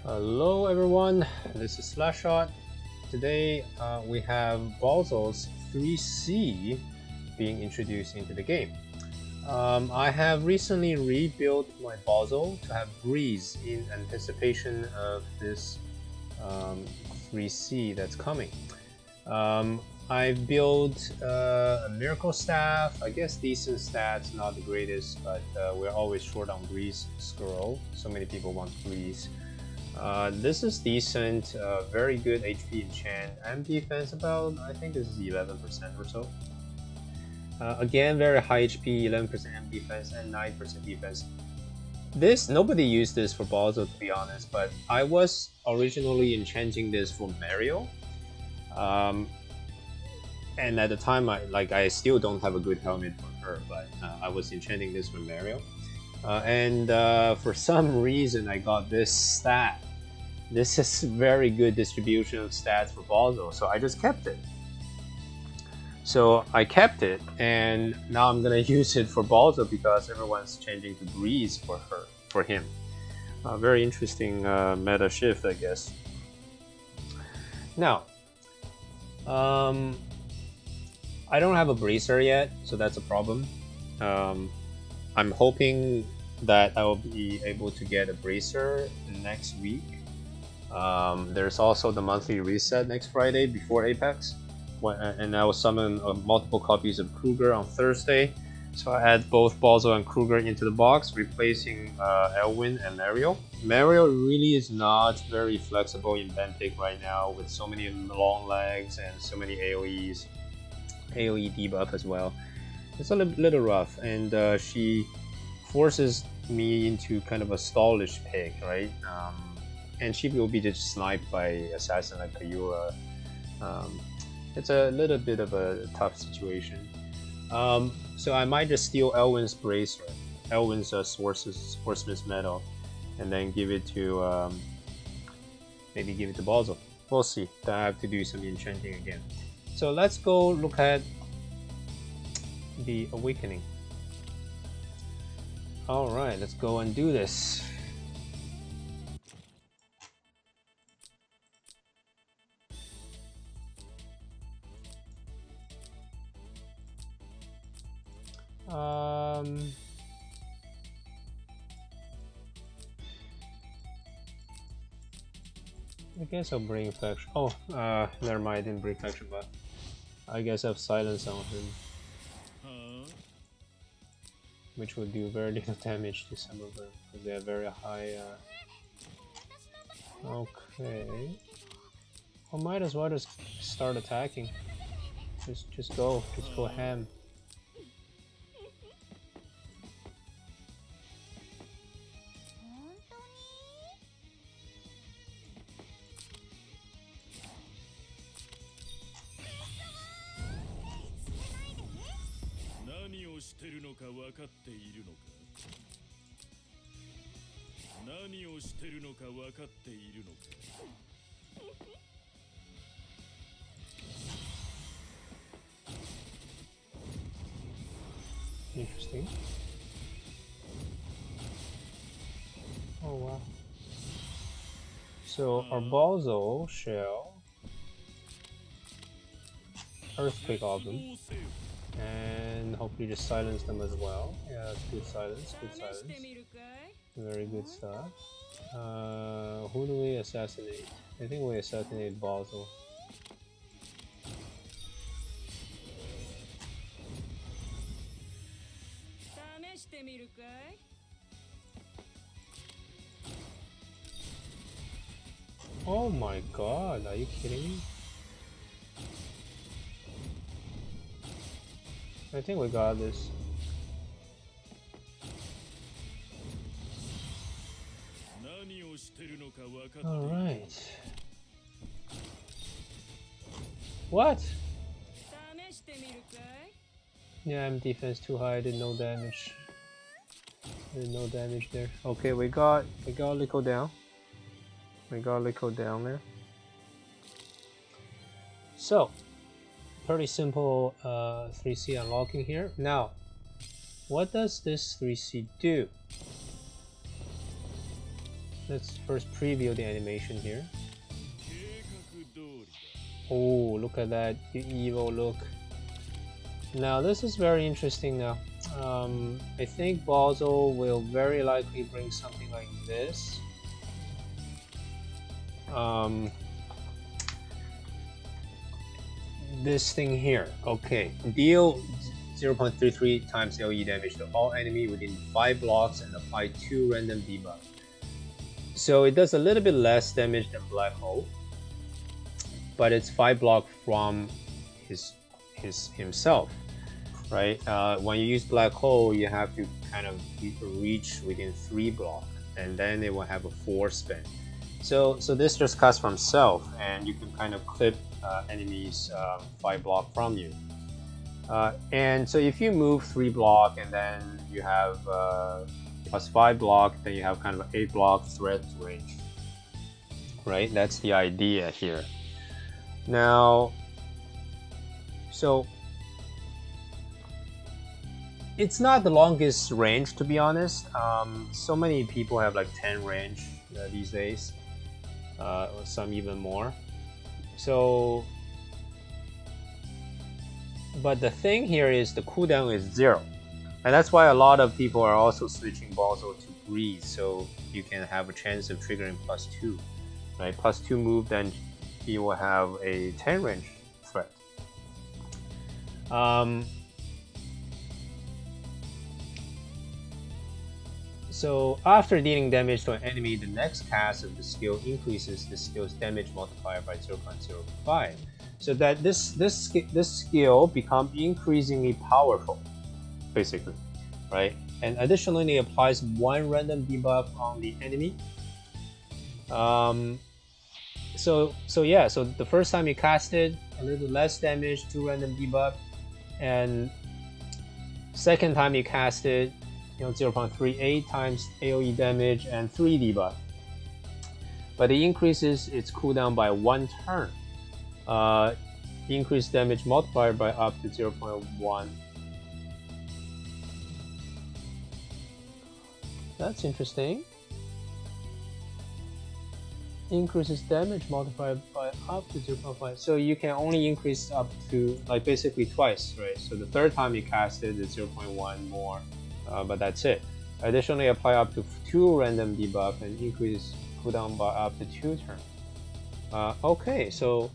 Hello everyone, this is Slashshot. Today we have Bozel's 3C being introduced into the game. I have recently rebuilt my Bozel to have Breeze in anticipation of this 3C that's coming. I've built a Miracle Staff, I guess decent stats, not the greatest, but we're always short on Breeze Scroll. So many people want Breeze. This is decent, very good HP enchant, and defense about, I think this is 11% or so. Again, very high HP, 11% defense, and 9% defense. Nobody used this for Bozel to be honest, but I was originally enchanting this for Mario. And at the time, I still don't have a good helmet for her, but I was enchanting this for Mario. And for some reason I got this stat. This is very good distribution of stats for Bozel, so I just kept it. So I kept it, and now I'm gonna use it for Bozel because everyone's changing to Breeze for him. Very interesting meta shift, I guess. Now, I don't have a Bracer yet, so that's a problem. I'm hoping that I will be able to get a Bracer next week. There's also the monthly reset next Friday before Apex, and I will summon multiple copies of Kruger on Thursday. So I add both Bozel and Kruger into the box, replacing Elwyn and Mario. Mario really is not very flexible in Bentic right now, with so many long legs and so many AoEs, AoE debuff as well. It's a little rough, and she forces me into kind of a stallish pick, right? And she will be just sniped by assassin like Kayura. It's a little bit of a tough situation. So I might just steal Elwyn's Bracer, Elwyn's Sportsman's Medal, and then give it to maybe give it to Bozel. We'll see. Then I have to do some enchanting again. So let's go look at the Awakening. Alright, let's go and do this. I guess I'll bring Faction. Oh, never mind, I didn't bring Faction, but I guess I have Silence on him. Which would do very little damage to some of them, because they have very high... Okay... I might as well just start attacking. Just go ham. Interesting. Oh wow. So our Bozel shall Earthquake off them, and hopefully just silence them as well. Yeah, that's good silence, good silence. Very good stuff. Who do we assassinate? I think we assassinate Bozel. Oh my god, are you kidding me? I think we got this. Alright. What? Yeah, I'm defense too high, I did no damage. Did no damage there. Okay, we got Lico down. We got Lico down there. So, pretty simple 3C unlocking here. Now, what does this 3C do? Let's first preview the animation here. Oh, look at that evil look. Now this is very interesting now. I think Bozel will very likely bring something like this. This thing here. Okay, deal 0.33 times AoE damage to all enemy within 5 blocks and apply 2 random debuff. So it does a little bit less damage than Black Hole, but it's 5 blocks from himself, right? When you use Black Hole, you have to kind of reach within 3 blocks, and then it will have a 4 spin. So this just cuts from self, and you can kind of clip enemies 5 blocks from you. And so if you move 3 blocks and then you have plus 5 block, then you have kind of an 8 block threat range, right? That's the idea here. Now, so it's not the longest range, to be honest. So many people have like 10 range these days, or some even more. So, but the thing here is the cooldown is 0. And that's why a lot of people are also switching Bozel to Breeze, so you can have a chance of triggering +2, right? +2 move, then he will have a 10 range threat. So after dealing damage to an enemy, the next cast of the skill increases the skill's damage multiplier by 0.05. So that this skill becomes increasingly powerful, basically, right? And additionally, it applies 1 random debuff on the enemy. So the first time you cast it, a little less damage, 2 random debuff, and second time you cast it, 0.38 times AoE damage and 3 debuff. But it increases its cooldown by 1 turn. Increased damage multiplier by up to 0.1. That's interesting. Increases damage multiplier by up to 0.5. So you can only increase up to like basically twice, right? So the third time you cast it, it's 0.1 more, but that's it. Additionally, apply up to 2 random debuff and increase cooldown by up to 2 turns. Okay, so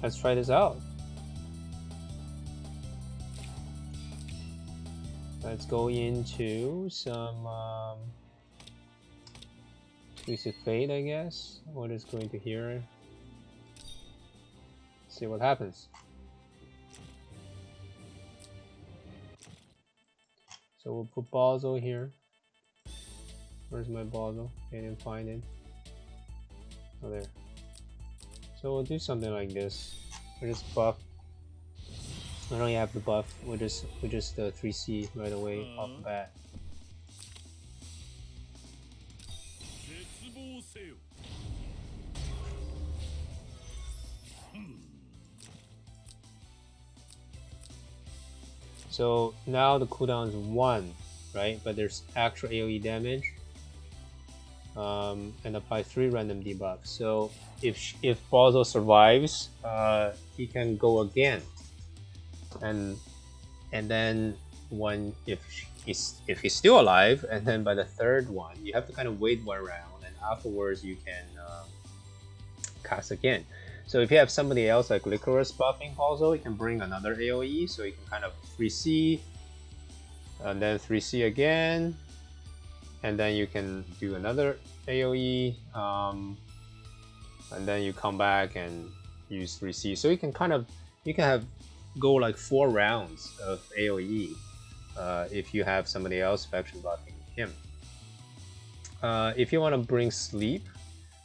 let's try this out. Let's go into some Twisted Fate, I guess. What is going to here? See what happens. So we'll put Bozel here. Where's my Bozel? I didn't find it. Oh, there. So we'll do something like this. We'll just buff. I don't have the buff. We'll just 3C right away off the bat. So now the cooldown is 1, right? But there's actual AoE damage, and apply 3 random debuffs. So if Bozel survives, he can go again, and then if he's still alive, and then by the third one, you have to kind of wait 1 round, and afterwards you can cast again. So if you have somebody else like Licorice buffing Bozel, you can bring another AoE, so you can kind of 3C, and then 3C again, and then you can do another AoE, and then you come back and use 3C. So you can go like 4 rounds of AoE if you have somebody else faction buffing him. If you want to bring Sleep,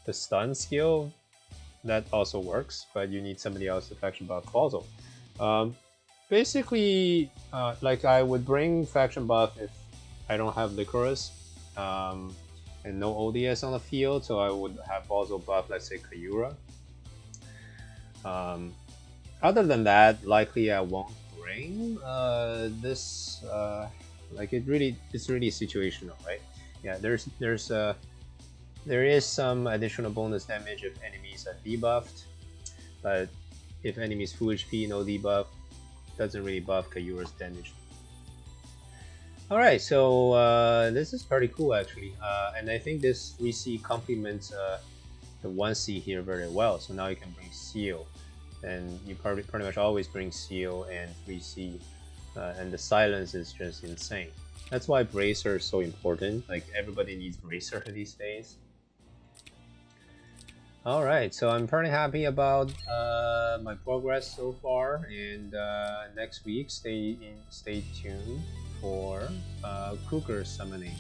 the stun skill, that also works, but you need somebody else to faction buff Bozel. Basically, like I would bring faction buff if I don't have Licorice and no ODS on the field, so I would have Bozel buff, let's say Kayura. Other than that, likely I won't bring this. Like it's really situational, right? Yeah, there is some additional bonus damage if enemies are debuffed, but if enemies full HP, no debuff, doesn't really buff Kayura's damage. Alright, so this is pretty cool actually, and I think this 3C complements the 1C here very well. So now you can bring Seal, and you pretty much always bring Seal and 3C, and the silence is just insane. That's why Bracer is so important. Like everybody needs Bracer these days. Alright, so I'm pretty happy about my progress so far, and next week stay tuned for Kruger summoning.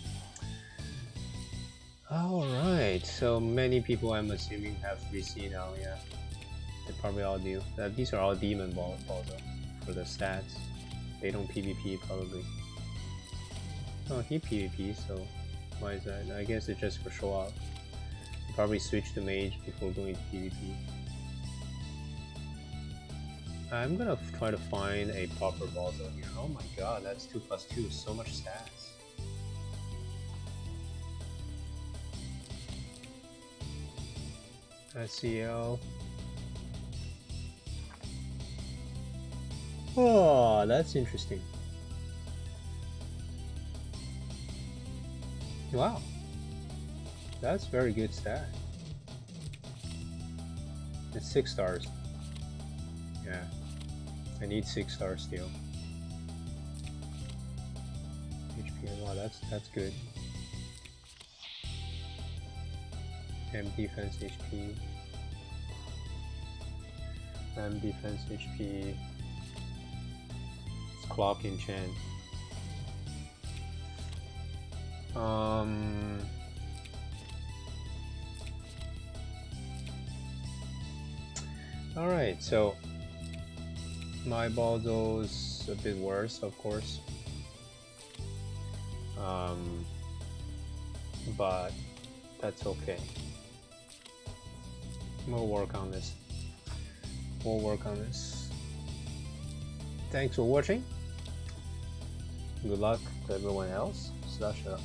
Alright, so many people I'm assuming have 3C now, yeah. They probably all do. These are all demon balls also for the stats. They don't PvP probably. Oh, he PvP, so why is that? I guess it's just for show off. Probably switch to mage before going to PvP. I'm gonna try to find a proper Bozel here. Oh my god, that's 2+2, so much stats. SCL. Oh, that's interesting. Wow. That's very good stat. It's 6 stars. Yeah. I need 6 stars still. HP, wow, that's good. M defense HP. M defense HP. It's clock enchant. Alright, so my Bozel's a bit worse, of course. But that's okay. We'll work on this. We'll work on this. Thanks for watching. Good luck to everyone else. Slash out.